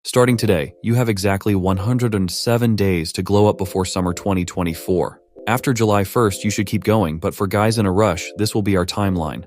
Starting today, you have exactly 107 days to glow up before summer 2024. After July 1st, you should keep going, but for guys in a rush, this will be our timeline.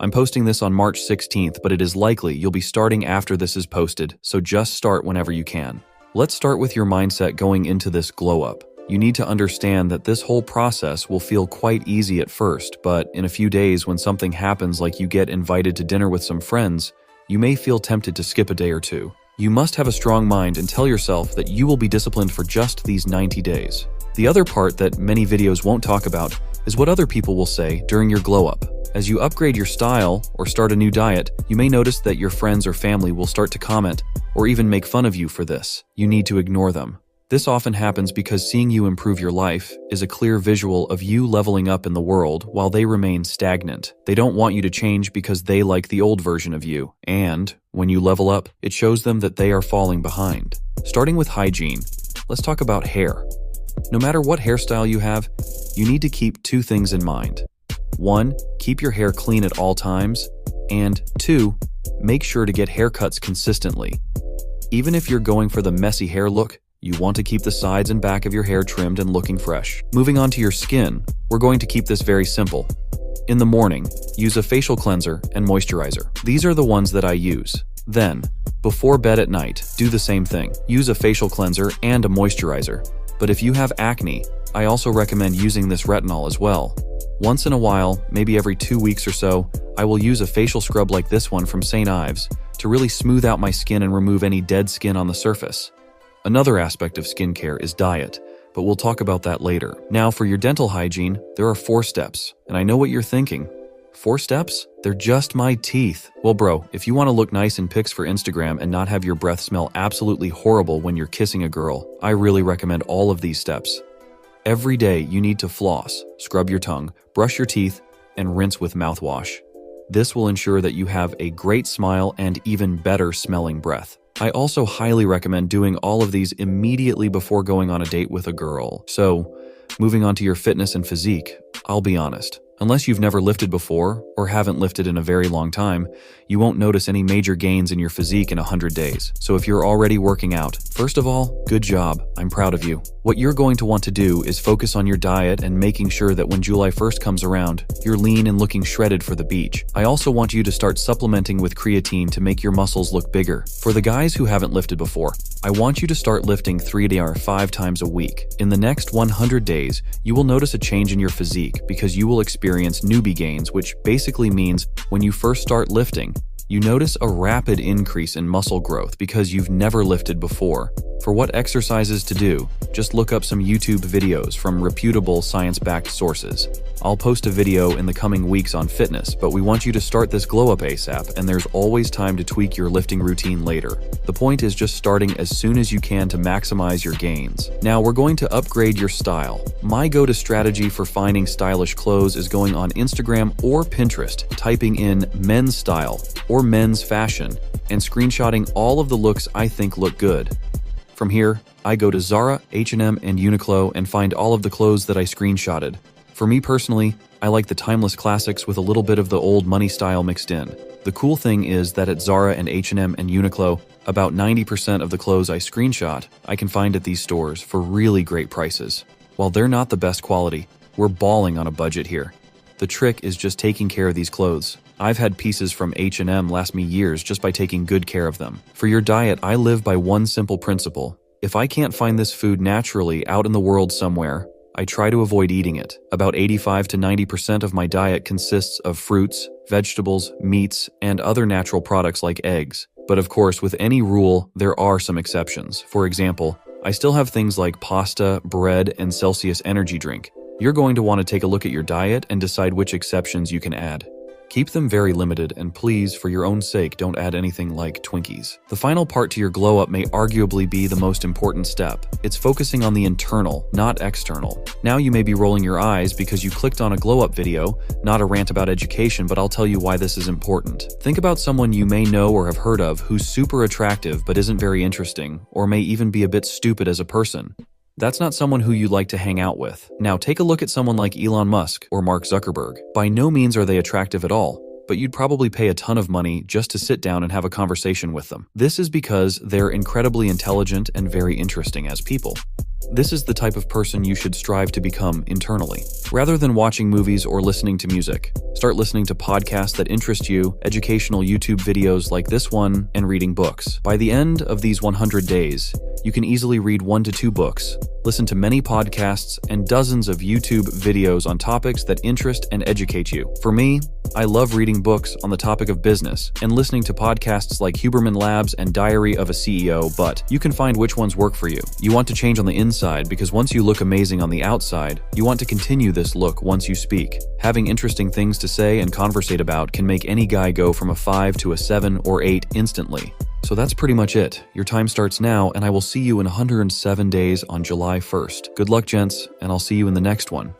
I'm posting this on March 16th, but it is likely you'll be starting after this is posted, so just start whenever you can. Let's start with your mindset going into this glow up. You need to understand that this whole process will feel quite easy at first, but in a few days when something happens like you get invited to dinner with some friends, you may feel tempted to skip a day or two. You must have a strong mind and tell yourself that you will be disciplined for just these 90 days. The other part that many videos won't talk about is what other people will say during your glow up. As you upgrade your style or start a new diet, you may notice that your friends or family will start to comment or even make fun of you for this. You need to ignore them. This often happens because seeing you improve your life is a clear visual of you leveling up in the world while they remain stagnant. They don't want you to change because they like the old version of you. And when you level up, it shows them that they are falling behind. Starting with hygiene, let's talk about hair. No matter what hairstyle you have, you need to keep two things in mind. 1. Keep your hair clean at all times. And 2. Make sure to get haircuts consistently. Even if you're going for the messy hair look, you want to keep the sides and back of your hair trimmed and looking fresh. Moving on to your skin, we're going to keep this very simple. In the morning, use a facial cleanser and moisturizer. These are the ones that I use. Then, before bed at night, do the same thing. Use a facial cleanser and a moisturizer. But if you have acne, I also recommend using this retinol as well. Once in a while, maybe every 2 weeks or so, I will use a facial scrub like this one from St. Ives to really smooth out my skin and remove any dead skin on the surface. Another aspect of skincare is diet, but we'll talk about that later. Now for your dental hygiene, there are 4 steps, and I know what you're thinking. 4 steps? They're just my teeth. Well bro, if you want to look nice in pics for Instagram and not have your breath smell absolutely horrible when you're kissing a girl, I really recommend all of these steps. Every day you need to floss, scrub your tongue, brush your teeth, and rinse with mouthwash. This will ensure that you have a great smile and even better smelling breath. I also highly recommend doing all of these immediately before going on a date with a girl. So, moving on to your fitness and physique, I'll be honest. Unless you've never lifted before, or haven't lifted in a very long time, you won't notice any major gains in your physique in 100 days. So if you're already working out, first of all, good job, I'm proud of you. What you're going to want to do is focus on your diet and making sure that when July 1st comes around, you're lean and looking shredded for the beach. I also want you to start supplementing with creatine to make your muscles look bigger. For the guys who haven't lifted before, I want you to start lifting 3 to 5 times a week. In the next 100 days, you will notice a change in your physique because you will experience newbie gains, which basically means when you first start lifting, you notice a rapid increase in muscle growth because you've never lifted before. For what exercises to do, just look up some YouTube videos from reputable science-backed sources. I'll post a video in the coming weeks on fitness, but we want you to start this glow up ASAP, and there's always time to tweak your lifting routine later. The point is just starting as soon as you can to maximize your gains. Now we're going to upgrade your style. My go-to strategy for finding stylish clothes is going on Instagram or Pinterest, typing in men's style or men's fashion, and screenshotting all of the looks I think look good. From here, I go to Zara, H&M, and Uniqlo and find all of the clothes that I screenshotted. For me personally, I like the timeless classics with a little bit of the old money style mixed in. The cool thing is that at Zara and H&M and Uniqlo, about 90% of the clothes I screenshot, I can find at these stores for really great prices. While they're not the best quality, we're balling on a budget here. The trick is just taking care of these clothes. I've had pieces from H&M last me years just by taking good care of them. For your diet, I live by one simple principle. If I can't find this food naturally out in the world somewhere, I try to avoid eating it. About 85 to 90% of my diet consists of fruits, vegetables, meats, and other natural products like eggs. But of course, with any rule, there are some exceptions. For example, I still have things like pasta, bread, and Celsius energy drink. You're going to want to take a look at your diet and decide which exceptions you can add. Keep them very limited, and please, for your own sake, don't add anything like Twinkies. The final part to your glow up may arguably be the most important step. It's focusing on the internal, not external. Now you may be rolling your eyes because you clicked on a glow up video, not a rant about education, but I'll tell you why this is important. Think about someone you may know or have heard of who's super attractive but isn't very interesting, or may even be a bit stupid as a person. That's not someone who you like to hang out with. Now take a look at someone like Elon Musk or Mark Zuckerberg. By no means are they attractive at all, but you'd probably pay a ton of money just to sit down and have a conversation with them. This is because they're incredibly intelligent and very interesting as people. This is the type of person you should strive to become internally. Rather than watching movies or listening to music, start listening to podcasts that interest you, educational YouTube videos like this one, and reading books. By the end of these 100 days, you can easily read 1 to 2 books, listen to many podcasts, and dozens of YouTube videos on topics that interest and educate you. For me, I love reading books on the topic of business and listening to podcasts like Huberman Labs and Diary of a CEO, but you can find which ones work for you. You want to change on the inside because once you look amazing on the outside, you want to continue this look once you speak. Having interesting things to say and conversate about can make any guy go from a 5 to a 7 or 8 instantly. So that's pretty much it. Your time starts now, and I will see you in 107 days on July 1st. Good luck, gents, and I'll see you in the next one.